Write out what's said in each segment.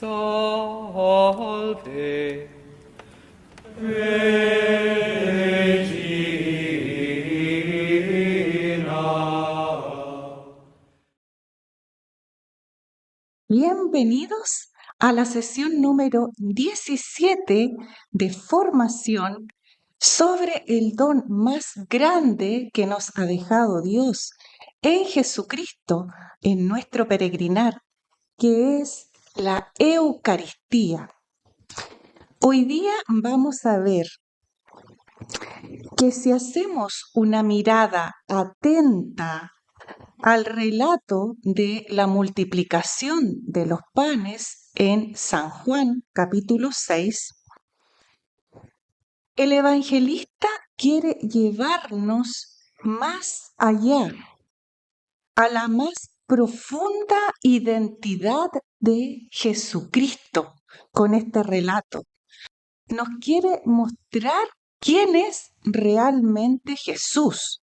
Salve Regina. Bienvenidos a la sesión número 17 de formación sobre el don más grande que nos ha dejado Dios en Jesucristo en nuestro peregrinar, que es la Eucaristía. Hoy día vamos a ver que si hacemos una mirada atenta al relato de la multiplicación de los panes en San Juan capítulo 6, el evangelista quiere llevarnos más allá, a la más profunda identidad de Jesucristo con este relato. Nos quiere mostrar quién es realmente Jesús.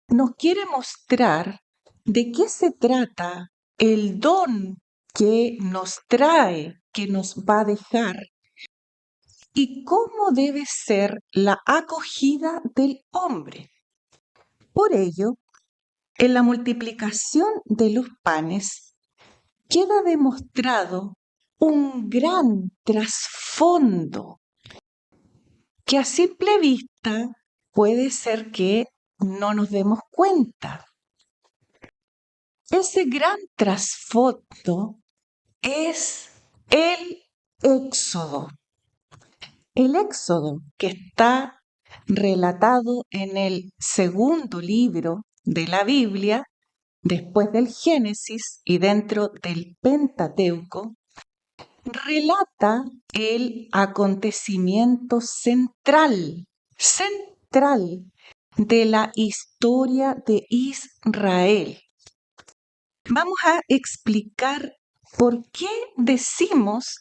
Nos quiere mostrar de qué se trata el don que nos trae, que nos va a dejar, y cómo debe ser la acogida del hombre. Por ello, en la multiplicación de los panes queda demostrado un gran trasfondo que a simple vista puede ser que no nos demos cuenta. Ese gran trasfondo es el Éxodo. El Éxodo que está relatado en el segundo libro de la Biblia, después del Génesis y dentro del Pentateuco, relata el acontecimiento central de la historia de Israel. Vamos a explicar por qué decimos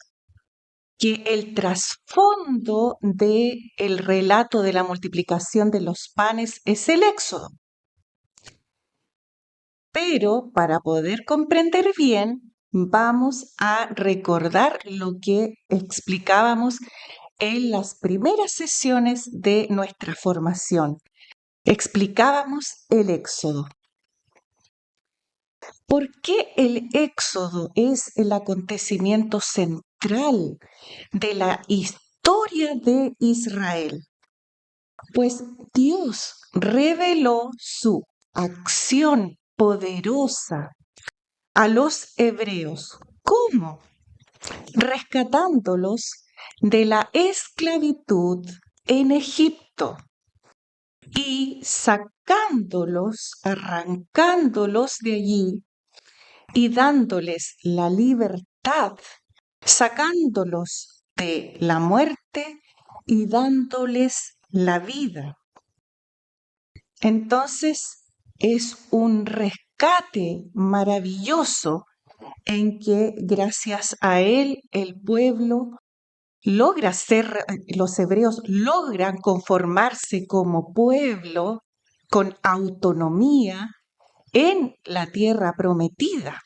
que el trasfondo del relato de la multiplicación de los panes es el Éxodo. Pero para poder comprender bien, vamos a recordar lo que explicábamos en las primeras sesiones de nuestra formación. Explicábamos el Éxodo. ¿Por qué el Éxodo es el acontecimiento central de la historia de Israel? Pues Dios reveló su acción poderosa a los hebreos. ¿Cómo? Rescatándolos de la esclavitud en Egipto y sacándolos, arrancándolos de allí y dándoles la libertad, sacándolos de la muerte y dándoles la vida. Entonces es un rescate maravilloso en que gracias a él el pueblo logra ser, los hebreos logran conformarse como pueblo con autonomía en la tierra prometida.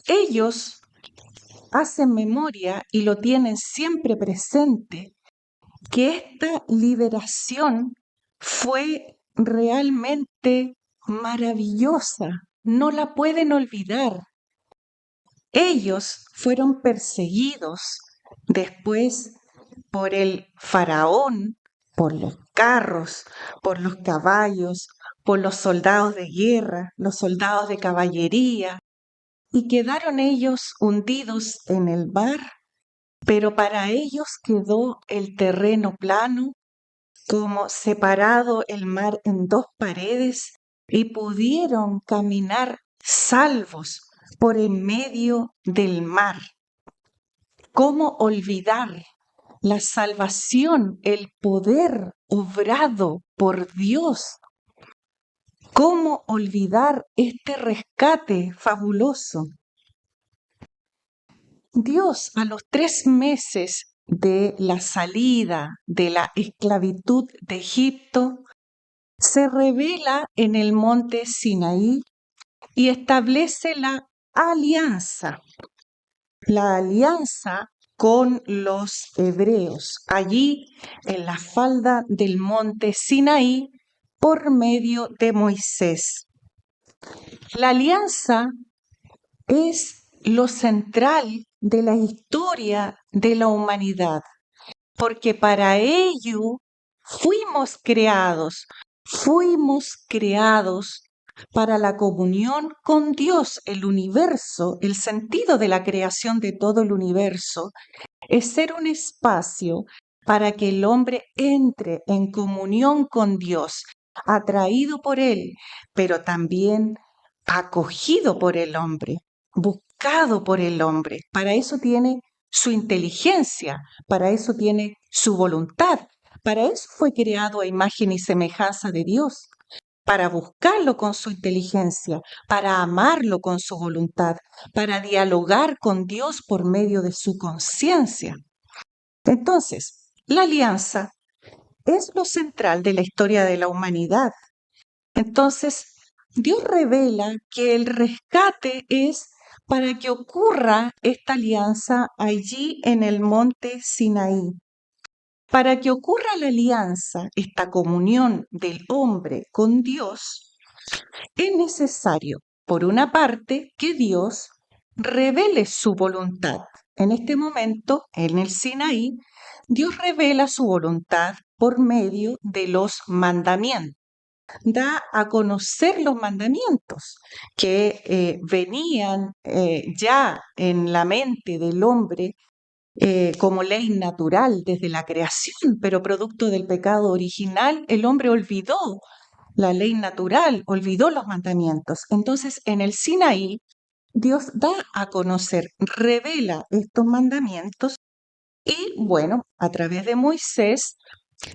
Ellos hacen memoria y lo tienen siempre presente, que esta liberación fue realmente maravillosa, no la pueden olvidar. Ellos fueron perseguidos después por el faraón, por los carros, por los caballos, por los soldados de guerra, los soldados de caballería, y quedaron ellos hundidos en el mar, pero para ellos quedó el terreno plano, como separado el mar en dos paredes, y pudieron caminar salvos por en medio del mar. ¿Cómo olvidar la salvación, el poder obrado por Dios? ¿Cómo olvidar este rescate fabuloso? Dios, a los 3 meses de la salida de la esclavitud de Egipto, se revela en el monte Sinaí y establece la alianza, la alianza con los hebreos, allí en la falda del monte Sinaí, por medio de Moisés. La alianza es lo central de la historia de la humanidad, porque para ello fuimos creados para la comunión con Dios, el universo. El sentido de la creación de todo el universo es ser un espacio para que el hombre entre en comunión con Dios, atraído por Él, pero también acogido por el hombre, buscado por el hombre. Para eso tiene su inteligencia, para eso tiene su voluntad, para eso fue creado a imagen y semejanza de Dios, para buscarlo con su inteligencia, para amarlo con su voluntad, para dialogar con Dios por medio de su conciencia. Entonces, la alianza es lo central de la historia de la humanidad. Entonces, Dios revela que el rescate es para que ocurra esta alianza allí en el monte Sinaí. Para que ocurra la alianza, esta comunión del hombre con Dios, es necesario, por una parte, que Dios revele su voluntad. En este momento, en el Sinaí, Dios revela su voluntad por medio de los mandamientos. Da a conocer los mandamientos que venían ya en la mente del hombre como ley natural desde la creación, pero producto del pecado original, el hombre olvidó la ley natural, olvidó los mandamientos. Entonces, en el Sinaí, Dios da a conocer, revela estos mandamientos y, bueno, a través de Moisés,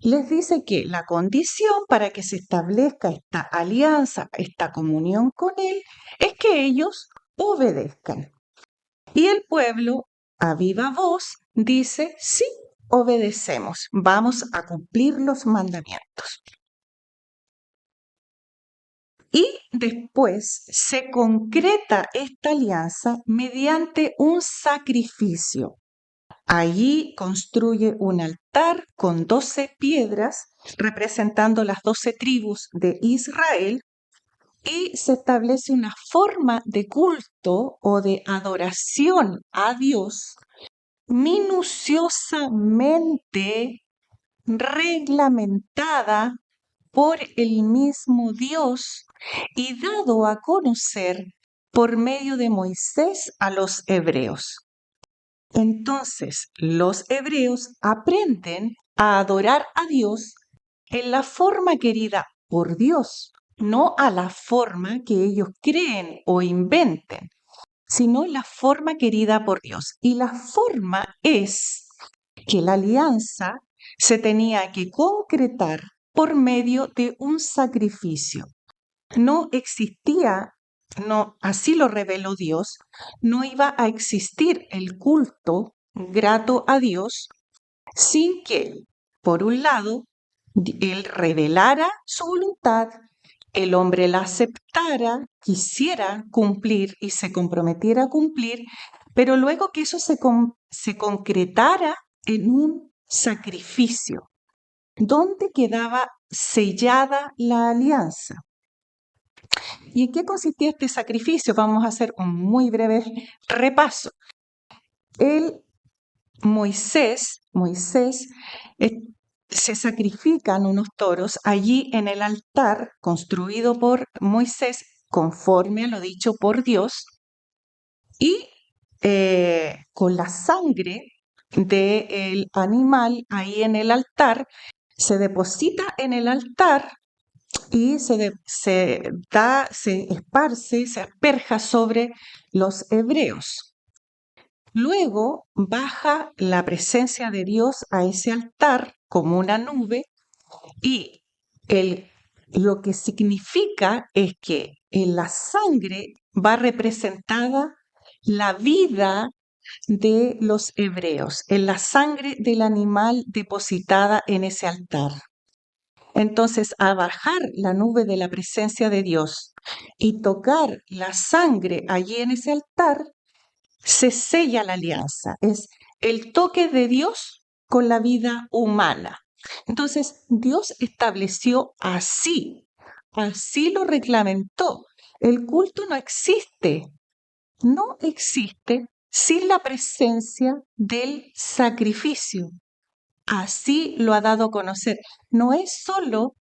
les dice que la condición para que se establezca esta alianza, esta comunión con Él, es que ellos obedezcan. Y el pueblo, a viva voz, dice, sí, obedecemos, vamos a cumplir los mandamientos. Y después se concreta esta alianza mediante un sacrificio. Allí construye un altar con 12 piedras representando las 12 tribus de Israel y se establece una forma de culto o de adoración a Dios minuciosamente reglamentada por el mismo Dios y dado a conocer por medio de Moisés a los hebreos. Entonces, los hebreos aprenden a adorar a Dios en la forma querida por Dios, no a la forma que ellos creen o inventen, sino en la forma querida por Dios. Y la forma es que la alianza se tenía que concretar por medio de un sacrificio. No existía, no, así lo reveló Dios, no iba a existir el culto grato a Dios sin que, por un lado, Él revelara su voluntad, el hombre la aceptara, quisiera cumplir y se comprometiera a cumplir, pero luego que eso se concretara en un sacrificio, donde quedaba sellada la alianza. ¿Y en qué consistía este sacrificio? Vamos a hacer un muy breve repaso. Moisés se sacrifican unos toros allí en el altar construido por Moisés conforme a lo dicho por Dios y con la sangre del animal ahí en el altar se deposita en el altar y se esparce, se asperja sobre los hebreos. Luego baja la presencia de Dios a ese altar como una nube y lo que significa es que en la sangre va representada la vida de los hebreos, en la sangre del animal depositada en ese altar. entonces a bajar la nube de la presencia de Dios y tocar la sangre allí en ese altar, se sella la alianza. Es el toque de Dios con la vida humana. Entonces, Dios estableció así lo reglamentó. El culto no existe sin la presencia del sacrificio. Así lo ha dado a conocer. No es solo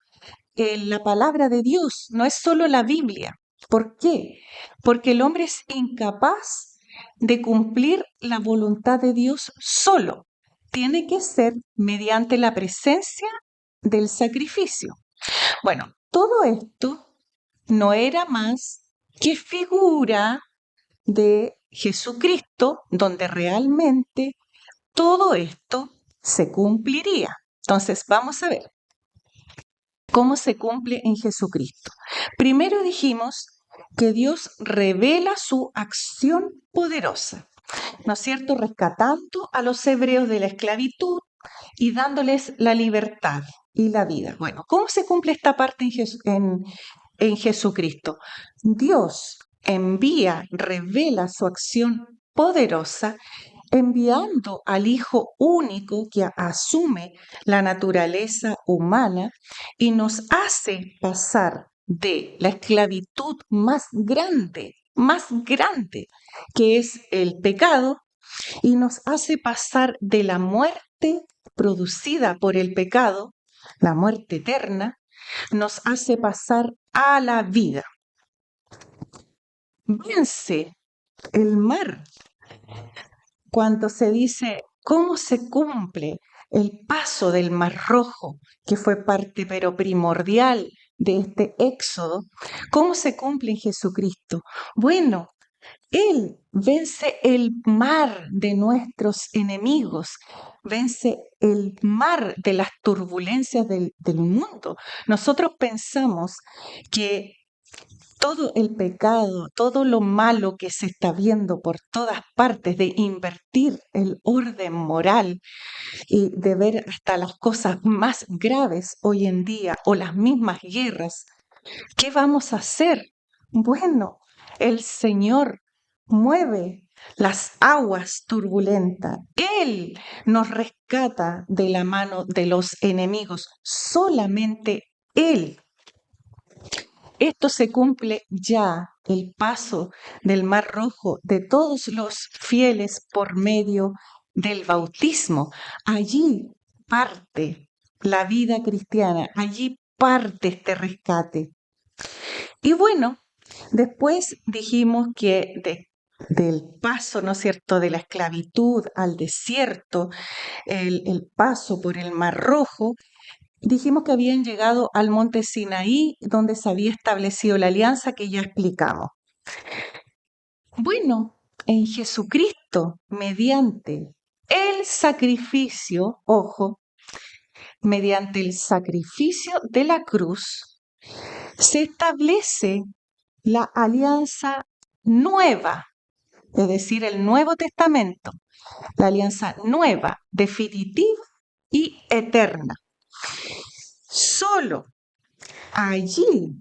la palabra de Dios, no es solo la Biblia. ¿Por qué? Porque el hombre es incapaz de cumplir la voluntad de Dios solo. Tiene que ser mediante la presencia del sacrificio. Bueno, todo esto no era más que figura de Jesucristo, donde realmente todo esto se cumpliría. Entonces, vamos a ver cómo se cumple en Jesucristo. Primero dijimos que Dios revela su acción poderosa, ¿no es cierto? Rescatando a los hebreos de la esclavitud y dándoles la libertad y la vida. Bueno, ¿cómo se cumple esta parte en Jesucristo? Dios revela su acción poderosa enviando al Hijo único que asume la naturaleza humana y nos hace pasar de la esclavitud más grande, que es el pecado, y nos hace pasar de la muerte producida por el pecado, la muerte eterna, nos hace pasar a la vida. Vence el mar cuando se dice cómo se cumple el paso del Mar Rojo, que fue parte pero primordial de este éxodo, cómo se cumple en Jesucristo. Bueno, Él vence el mar de nuestros enemigos, vence el mar de las turbulencias del mundo. Nosotros pensamos que todo el pecado, todo lo malo que se está viendo por todas partes, de invertir el orden moral y de ver hasta las cosas más graves hoy en día o las mismas guerras, ¿qué vamos a hacer? Bueno, el Señor mueve las aguas turbulentas. Él nos rescata de la mano de los enemigos. Solamente Él. Esto se cumple ya, el paso del Mar Rojo de todos los fieles por medio del bautismo. Allí parte la vida cristiana, allí parte este rescate. Y bueno, después dijimos que del paso, ¿no es cierto?, de la esclavitud al desierto, el paso por el Mar Rojo, dijimos que habían llegado al monte Sinaí, donde se había establecido la alianza que ya explicamos. Bueno, en Jesucristo, mediante el sacrificio, ojo, mediante el sacrificio de la cruz, se establece la alianza nueva, es decir, el Nuevo Testamento, la alianza nueva, definitiva y eterna. Solo allí,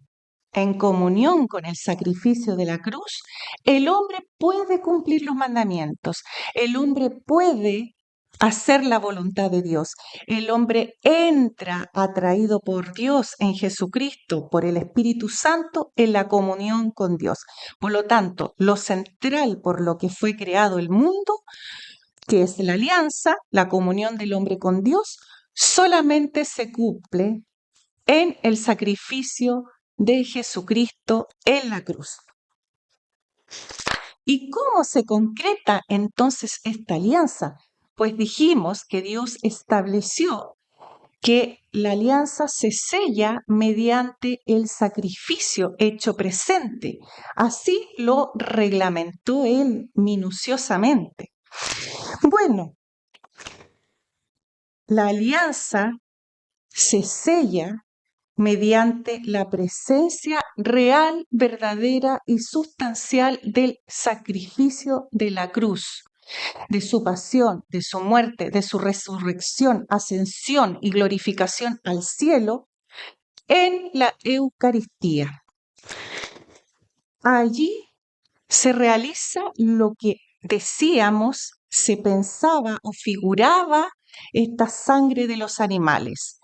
en comunión con el sacrificio de la cruz, el hombre puede cumplir los mandamientos, el hombre puede hacer la voluntad de Dios. El hombre entra atraído por Dios en Jesucristo, por el Espíritu Santo, en la comunión con Dios. Por lo tanto, lo central por lo que fue creado el mundo, que es la alianza, la comunión del hombre con Dios, solamente se cumple en el sacrificio de Jesucristo en la cruz. ¿Y cómo se concreta entonces esta alianza? Pues dijimos que Dios estableció que la alianza se sella mediante el sacrificio hecho presente. Así lo reglamentó Él minuciosamente. Bueno, la alianza se sella mediante la presencia real, verdadera y sustancial del sacrificio de la cruz, de su pasión, de su muerte, de su resurrección, ascensión y glorificación al cielo, en la Eucaristía. Allí se realiza lo que decíamos, se pensaba o figuraba esta sangre de los animales.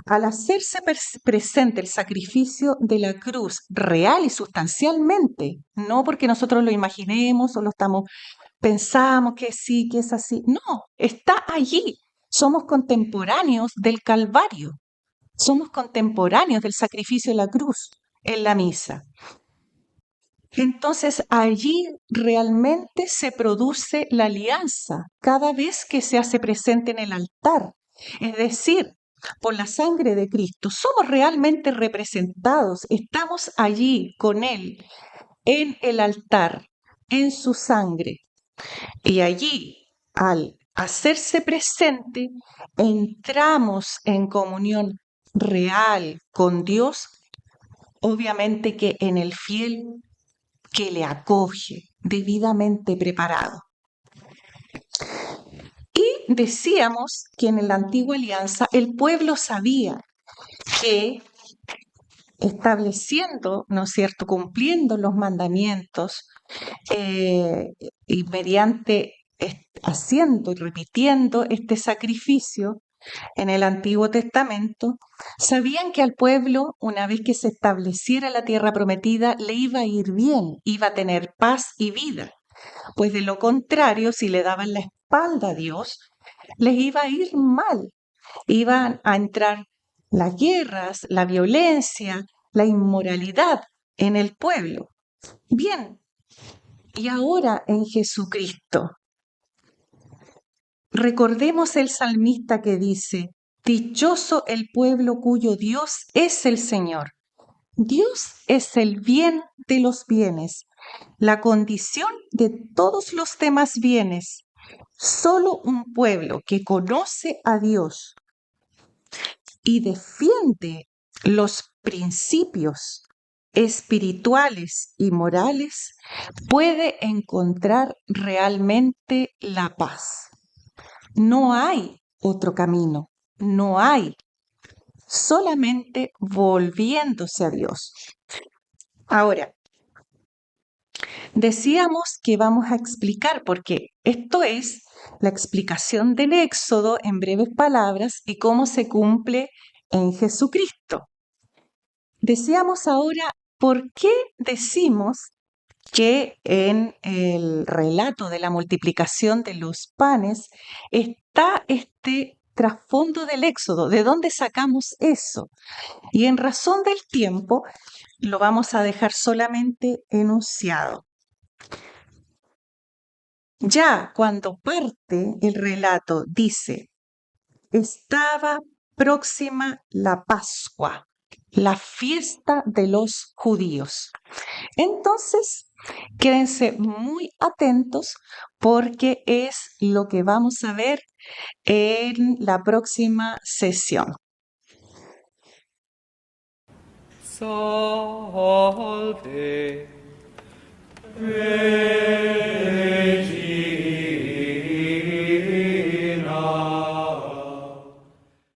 Al hacerse presente el sacrificio de la cruz real y sustancialmente, no porque nosotros lo imaginemos o lo pensamos que sí, que es así, no, está allí. Somos contemporáneos del Calvario, somos contemporáneos del sacrificio de la cruz en la misa. Entonces allí realmente se produce la alianza cada vez que se hace presente en el altar. Es decir, por la sangre de Cristo somos realmente representados, estamos allí con Él en el altar, en su sangre. Y allí, al hacerse presente, entramos en comunión real con Dios, obviamente que en el fiel que le acoge, debidamente preparado. Y decíamos que en la antigua alianza el pueblo sabía que estableciendo, ¿no es cierto?, cumpliendo los mandamientos y mediante haciendo y repitiendo este sacrificio en el Antiguo Testamento, sabían que al pueblo, una vez que se estableciera la tierra prometida, le iba a ir bien, iba a tener paz y vida. Pues de lo contrario, si le daban la espalda a Dios, les iba a ir mal. Iban a entrar las guerras, la violencia, la inmoralidad en el pueblo. Bien, y ahora en Jesucristo, recordemos el salmista que dice, dichoso el pueblo cuyo Dios es el Señor. Dios es el bien de los bienes, la condición de todos los demás bienes. Solo un pueblo que conoce a Dios y defiende los principios espirituales y morales puede encontrar realmente la paz. No hay otro camino, no hay, solamente volviéndose a Dios. Ahora, decíamos que vamos a explicar, porque esto es la explicación del Éxodo en breves palabras y cómo se cumple en Jesucristo. Decíamos ahora, ¿por qué decimos que en el relato de la multiplicación de los panes está este trasfondo del Éxodo? ¿De dónde sacamos eso? Y en razón del tiempo, lo vamos a dejar solamente enunciado. Ya cuando parte el relato dice, estaba próxima la Pascua, la fiesta de los judíos. Entonces, quédense muy atentos porque es lo que vamos a ver en la próxima sesión. Salve.